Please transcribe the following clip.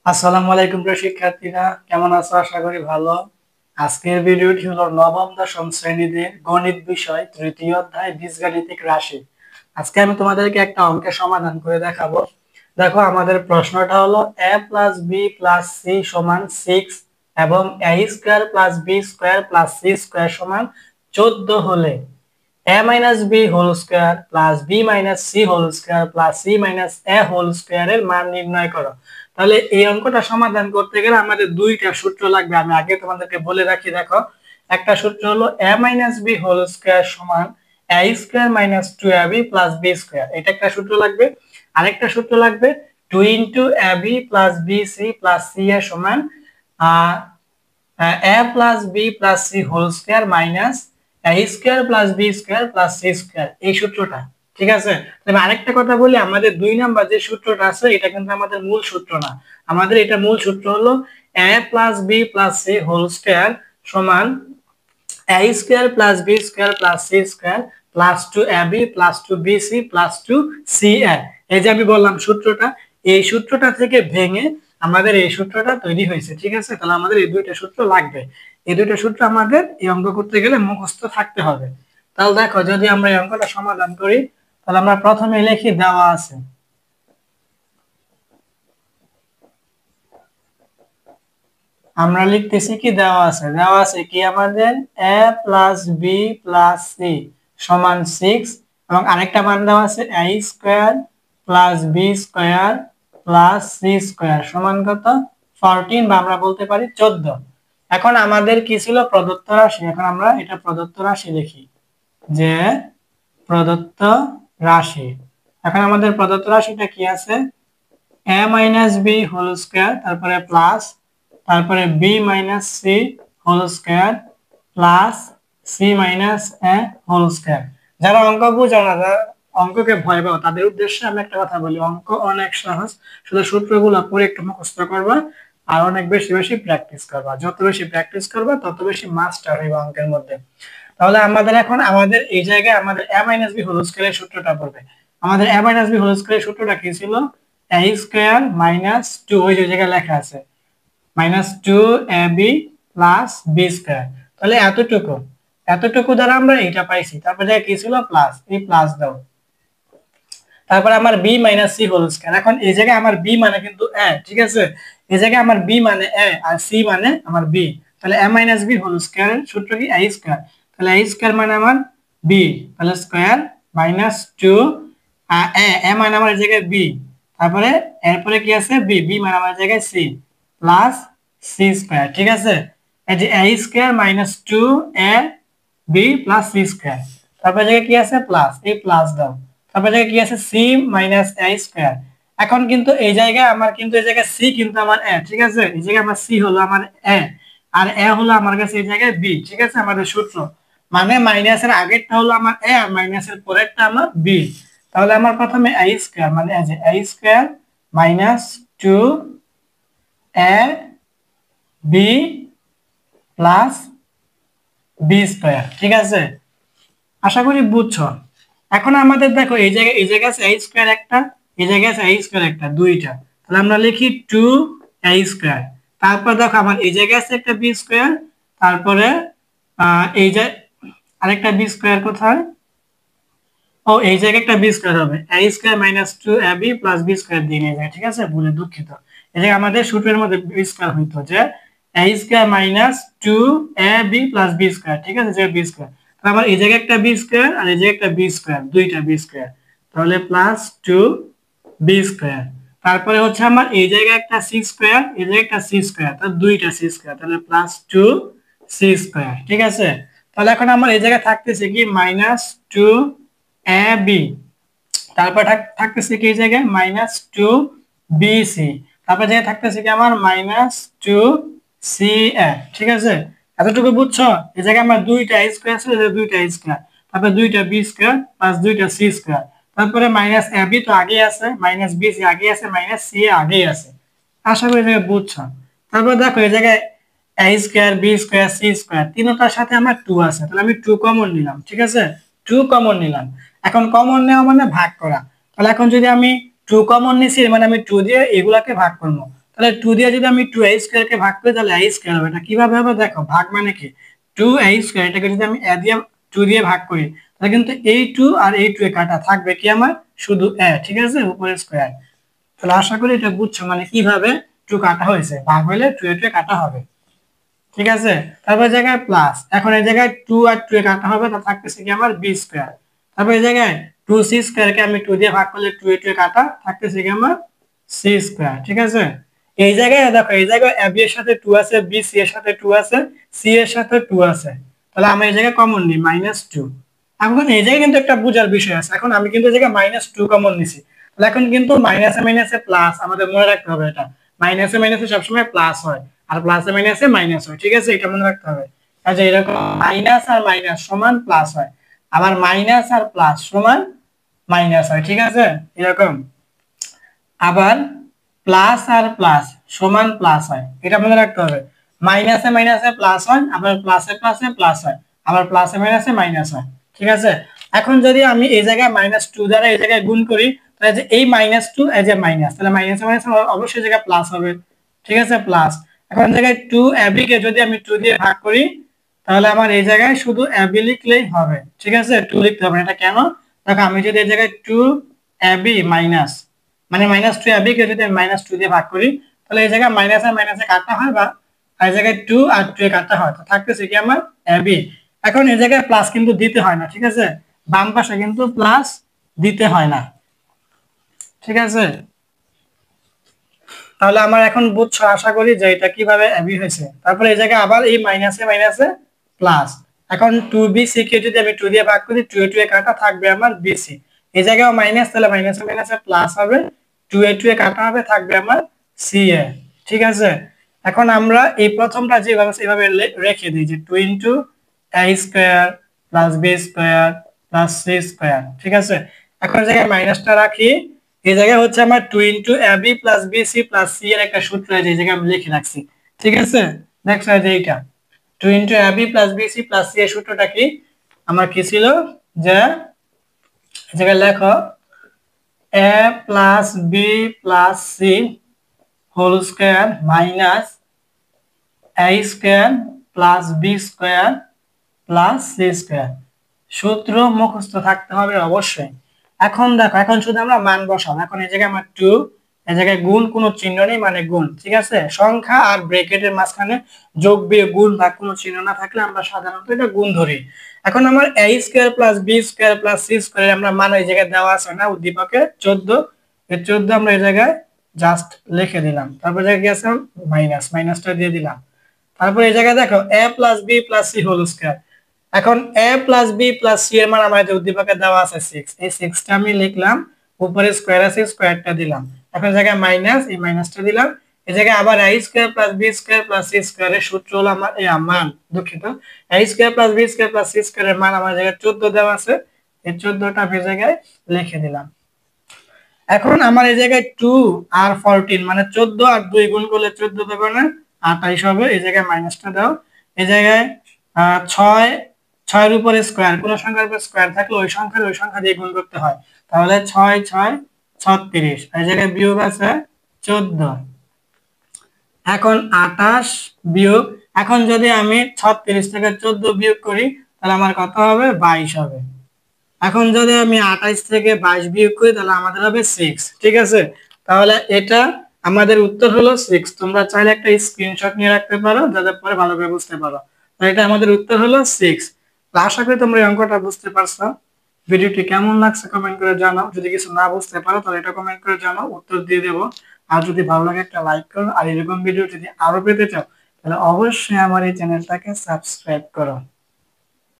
আসসালামু আলাইকুম প্রিয় শিক্ষার্থীরা, কেমন আছো? আশা করি ভালো। আজকের ভিডিওটি হলো নবম দশম শ্রেণীদের গণিত বিষয় তৃতীয় অধ্যায় বীজগাণিতিক রাশি। আজকে আমি তোমাদেরকে একটা অঙ্কের সমাধান করে দেখাবো। দেখো, আমাদের প্রশ্নটা হলো a plus b plus c সমান 6 এবং a square plus b square plus c square সমান 14 হলে a minus b whole square plus b minus c whole square plus c minus a whole square এর মান নির্ণয় করো। তাহলে এই অঙ্কটা সমাধান করতে গেলে আমাদের দুইটা সূত্র লাগবে। আমি আগে তোমাদেরকে বলে রাখি, দেখো, একটা সূত্র হলো a minus b whole square সমান a square minus 2ab plus b square, এটা একটা সূত্র লাগবে। আরেকটা সূত্র লাগবে 2 into ab plus b c plus c এর সমান a plus b plus c whole square minus a square plus b square plus c square, এই সূত্রটা। ঠিক আছে, তবে আরেকটা কথা বলি, আমাদের 2 নাম্বার যে সূত্রটা আছে এটা কিন্তু আমাদের মূল সূত্র না। আমাদের এটা মূল সূত্র হলো a plus b plus c whole square সমান a square plus b square plus c square plus 2ab plus 2bc plus 2cr। এই যে আমি বললাম সূত্রটা, এই সূত্রটা থেকে ভেঙে আমাদের এই সূত্রটা তৈরি হয়েছে। ঠিক আছে, তাহলে আমাদের এই দুইটা সূত্র লাগবে। এই দুইটা সূত্র আমাদের এই অঙ্ক করতে গেলে মুখস্থ থাকতে হবে। তাহলে দেখো, যদি আমরা এই অঙ্কটা সমাধান করি, তাহলে আমরা প্রথমে লিখি দেওয়া আছে। আমরা লিখতেছি কি দেওয়া আছে, দেওয়া আছে কি আমাদের a plus b plus c সমান 6 এবং আরেকটা মান দেওয়া আছে a square plus b square plus c square সমান কত 14, বা আমরা বলতে পারি 14। এখন আমাদের কি ছিল প্রদত্ত রাশি, এখন আমরা এটা প্রদত্ত রাশি লিখি যে প্রদত্ত রাশি। এখন আমাদের প্রদত্ত রাশিটা কি আছে, a minus b whole square, তারপরে প্লাস, তারপরে b minus c whole square plus c minus a whole square. যারা অঙ্ক বুঝো না, যারা অঙ্ককে ভয় পাও, তাদের উদ্দেশ্যে আমি একটা কথা বলি, অঙ্ক অনেক সহজ। শুধু সূত্রগুলো পড়ে একটু মুখস্থ করবা আর অনেক বেশি বেশি প্র্যাকটিস করবা। যত বেশি প্র্যাকটিস করবা তত বেশি মাস্টার হইবা অঙ্কের মধ্যে। তাহলে আমাদের এখন আমাদের এই জায়গায় আমাদের a মাইনাস বি হোল স্কয়ারের সূত্রটা পড়বে। আমাদের a মাইনাস বি হোল স্কয়ারের সূত্রটা কি ছিল, a স্কয়ার মাইনাস 2, ওই যে জায়গায় লেখা আছে minus 2ab plus B square. তাহলে এতটুকু এতটুকু দ্বারা আমরা এটা পাইছি, তারপরে কি ছিল প্লাস, এই প্লাস দাও, তারপর আমার b minus c whole square. এখন এই জায়গায় আমার বি মানে কিন্তু এ, ঠিক আছে, এই জায়গায় আমার বি মানে এ আর সি মানে আমার বি। তাহলে এ মাইনাস বি হোল স্কয়ার সূত্র কি a স্কয়ার, তাহলে a স্কয়ার মানে আমার বি, তাহলে স্কয়ার মাইনাস 2 এ, এ মানে আমার এই জায়গায় বি, তারপরে এরপরে কি আছে বি, বি মানে আমার জায়গায় সি প্লাস সি স্কয়ার। ঠিক আছে, এই যে a square minus 2 a b plus c square, তারপরে জায়গায় কি আছে প্লাস, এই প্লাস দাও, তারপরে কি আছে সি মাইনাস এ স্কয়ার। এখন কিন্তু এই জায়গায় আমার কিন্তু এই জায়গায় সি কিন্তু আমার এ, ঠিক আছে, এই জায়গায় আমার সি হলো আমার এ আর এ হলো আমার কাছে এই জায়গায় বি। ঠিক আছে, আমাদের সূত্র মানে মাইনাসের আগেরটা হলো আমার এ আর মাইনাসের পরেরটা আমার বি। তাহলে আমার প্রথমে এ স্কয়ার মানে এই যে এ square minus 2 A B plus B square. ঠিক আছে, আশা করি বুঝছো। এখন আমাদের দেখো এই জায়গায় আছে a স্কয়ার একটা, এই জায়গায় আছে a স্কয়ার একটা, দুইটা। তাহলে আমরা লিখি 2a স্কয়ার। তারপর দেখো আমার এই জায়গায় আছে একটা b স্কয়ার, তারপরে এই যে আরেকটা b স্কয়ার কোথায়, ও এই জায়গায় একটা b স্কয়ার হবে, a square minus 2ab plus b square দিয়ে নিয়ে যায়। ঠিক আছে, ভুলে দুঃখিত। এই যে আমাদের সূত্রের মধ্যে b স্কয়ার হইতো যে a square minus 2ab plus b square. ঠিক আছে, যে b স্কয়ার, তাহলে আমার এই জায়গায় একটা b স্কয়ার আর এই জায়গায় একটা b স্কয়ার, দুইটা b স্কয়ার, তাহলে প্লাস 2b স্কয়ার। তারপরে হচ্ছে আমার এই জায়গায় একটা c স্কয়ার, এই জায়গায় একটা c স্কয়ার, তাহলে দুইটা c স্কয়ার, তাহলে প্লাস 2c স্কয়ার। ঠিক আছে, তাহলে এখন আমার এই জায়গায় থাকতেছে কি মাইনাস 2ab, তারপর থাকতেছে কি এই জায়গায় মাইনাস 2bc, তারপর জায়গায় থাকতেছে কি আমার মাইনাস 2cf। ঠিক আছে, এতটুকু বুঝছো। এই জায়গায় আমার দুইটা স্কয়ার আছে, দুইটা স্কয়ার, তারপর দুইটা বি স্কয়ার প্লাস দুইটা সি স্কয়ার, তারপরে মাইনাস ab তো আগেই আছে, মাইনাস bc আগেই আছে, মাইনাস c আগেই আছে। আশা করি এটা বুঝছো। তারপর দেখো এই জায়গায় a square b square c square তিনটার সাথে আমার 2 আছে, তাহলে আমি 2 কমন নিলাম। ঠিক আছে, 2 কমন নিলাম। এখন কমন নেওয়া মানে ভাগ করা, তাহলে এখন যদি আমি 2 কমন নিছি মানে আমি 2 দিয়ে এগুলাকে ভাগ করবো, তাহলে 2 দিয়ে যদি আমি 2a স্কয়ার কে ভাগ করি তাহলে a স্কয়ার হবে। এটা কিভাবে হবে দেখো, ভাগ মানে কি 2a স্কয়ার, এটাকে যদি আমি a দিয়ে 2 দিয়ে ভাগ করি তাহলে কিন্তু এই 2 আর এই 2 এ কাটা থাকবে কি আমার শুধু a, ঠিক আছে, উপরে স্কয়ার। তাহলে আশা করি এটা বুঝছো, মানে কিভাবে 2 কাটা হয়েছে, ভাগ হলে 2 এ কাটা হবে, ঠিক আছে। তারপর জায়গায় প্লাস, এখন এই জায়গায় 2 আর 2 এ কাটা হবে, তা থাকতেছে কি আমার b স্কয়ার। তারপর এই জায়গায় 2c স্কয়ার কে আমি 2 দিয়ে ভাগ করলে 2 এ কাটা থাকতেছে কি আমার c স্কয়ার, ঠিক আছে। এই জায়গায় দেখো, এই জায়গায় ab এর সাথে 2 আছে, bc এর সাথে 2 আছে, c এর সাথে 2 আছে, তাহলে আমি এই জায়গায় কমন নিই -2। এখন এই জায়গায় কিন্তু একটা বোঝার বিষয় আছে, এখন আমি কিন্তু এই জায়গায় -2 কমন নিছি, তাহলে এখন কিন্তু মাইনাসে মাইনাসে প্লাস, আমাদের মনে রাখতে হবে এটা, মাইনাসে মাইনাসে সবসময় প্লাস হয় আর প্লাসে মাইনাসে মাইনাস হয়, ঠিক আছে, এটা মনে রাখতে হবে। আচ্ছা, এরকম মাইনাস আর মাইনাস সমান প্লাস হয়, আবার মাইনাস আর প্লাস সমান মাইনাস হয়, ঠিক আছে, এরকম। আবার প্লাস আর প্লাস সমান প্লাস হয়, এটা মনে রাখতে হবে। মাইনাসে মাইনাসে প্লাস হয়, আবার প্লাসে প্লাসে প্লাস হয়, আবার প্লাসে মাইনাসে মাইনাস হয়, ঠিক আছে। এখন যদি আমি এই জায়গায় -2 দ্বারা এই জায়গায় গুণ করি তাহলে যে এই -2 এই যে মাইনাস, তাহলে মাইনাসে মাইনাসে অবশ্যই জায়গায় প্লাস হবে, ঠিক আছে, প্লাস। এখন জায়গায় 2ab কে যদি আমি 2 দিয়ে ভাগ করি তাহলে আমার এই জায়গায় শুধু ab লিখলেই হবে, ঠিক আছে, 2 লিখতে হবে না। এটা কেন দেখো, আমি যদি এই জায়গায় 2ab মাইনাস মানে -2ab কে যদি আমি -2 দিয়ে ভাগ করি তাহলে এই জায়গায় মাইনাস আর মাইনাসে কাটা হয়, বা এই জায়গায় 2 আর 2 এ কাটা হয়, তো থাকতেছে কি আমার ab। এখন এই জায়গায় প্লাস কিন্তু দিতে হয় না, ঠিক আছে, বাম পাশে কিন্তু প্লাস দিতে হয় না, ঠিক আছে। তাহলে আমার এখন বুঝছো আশা করি যে এটা কিভাবে ab হয়েছে। তারপরে এই জায়গায় আবার এই মাইনাসে মাইনাসে প্লাস, এখন 2bc কে যদি আমি 2 দিয়ে ভাগ করি 2 এ 2 এ কাটা থাকবে আমার bc, এই জায়গায় মাইনাস, তাহলে মাইনাসে মাইনাসে প্লাস হবে, 2 এ 2 এ কাটা হবে, থাকবে আমার ca, ঠিক আছে। এখন আমরা এই প্রথমটা যেভাবে সেভাবে রেখে দিই যে 2 into a square plus b square plus c square, ঠিক আছে। এখন এই জায়গায় মাইনাসটা রাখি, এই জায়গায় হচ্ছে আমার 2 into ab plus bc plus c এর একটা সূত্র আছে, এই জায়গায় আমি লিখে রাখছি, ঠিক আছে। নেক্সট আছে এইটা 2 into ab plus bc plus c এর সূত্রটা কি আমার কি ছিল, যে এই জায়গায় লেখো a plus b plus c whole square minus a square plus b square plus c square. সূত্র মুখস্থ থাকতে হবে অবশ্যই। এখন দেখো, এখন শুধু আমরা মান বসাবো। এখন এই জায়গায় আমার 2, এই জায়গায় গুণ কোনো চিহ্ন নেই, মানে গুণ, ঠিক আছে। সংখ্যা আর ব্র্যাকেটের মাঝখানে যোগ বিয়োগ গুণ ভাগ কোনো চিহ্ন না থাকলে আমরা সাধারণত এটা গুণ ধরি। এখন আমার a square plus b square plus c square আমরা মান এই জায়গায় দেওয়া আছে না উদ্দীপকে 14, এই 14 আমরা এই জায়গায় জাস্ট লিখে দিলাম, তারপর জায়গায় কি আছে মাইনাসটা দিয়ে দিলাম। তারপর এই জায়গায় দেখো a plus b plus c whole square, এখন a plus b plus c এর মান আমাদের উদ্দীপকে দেওয়া আছে 6, এই 6টা আমি লিখলাম, উপরে স্কয়ার আছে স্কয়ারটা দিলাম, এখন জায়গায় মাইনাস, এই মাইনাসটা দিলাম, এই জায়গায় আবার a square plus b square plus c স্কয়ারের সূত্র হলো আমার এই মান, দুঃখিত, a square plus b square plus c স্কয়ারের মান আমার জায়গায় 14 দেওয়া আছে, এই 14টা এই জায়গায় লিখে দিলাম। এখন আমার এই জায়গায় 2 আর 14 মানে 14 আর 2 গুণ করলে 14 দেবে না 28 হবে, এই জায়গায় মাইনাসটা দাও, এই জায়গায় 6, 6 এর উপরে স্কয়ার, কোন সংখ্যার উপরে স্কয়ার থাকলে ওই সংখ্যা দিয়ে গুণ করতে হয়, তাহলে 6 6 36, এই জায়গায় বিয়োগ আছে 14, এখন 28 বিয়োগ, এখন যদি আমি 36 থেকে 14 বিয়োগ করি তাহলে আমার কত হবে 22 হবে। এখন যদি আমি 28 থেকে 22 বিয়োগ করি তাহলে আমাদের হবে 6, ঠিক আছে। তাহলে এটা আমাদের উত্তর হলো 6। তোমরা চাইলে একটা স্ক্রিনশট নিয়ে রাখতে পারো যাতে পরে ভালো করে বুঝতে পারো। তো এটা আমাদের উত্তর হলো 6। তো আশা করি তোমরা এই অঙ্কটা বুঝতে পারছো। ভিডিওটি কেমন লাগছে কমেন্ট করে জানাও, যদি কিছু না বুঝতে পারো তাহলে এটা কমেন্ট করে জানাও, উত্তর দিয়ে দেব। আর যদি ভালো লাগে একটা লাইক করো, আর এরকম ভিডিও যদি আরো পেতে চাও তাহলে অবশ্যই আমার এই চ্যানেলটাকে সাবস্ক্রাইব করো।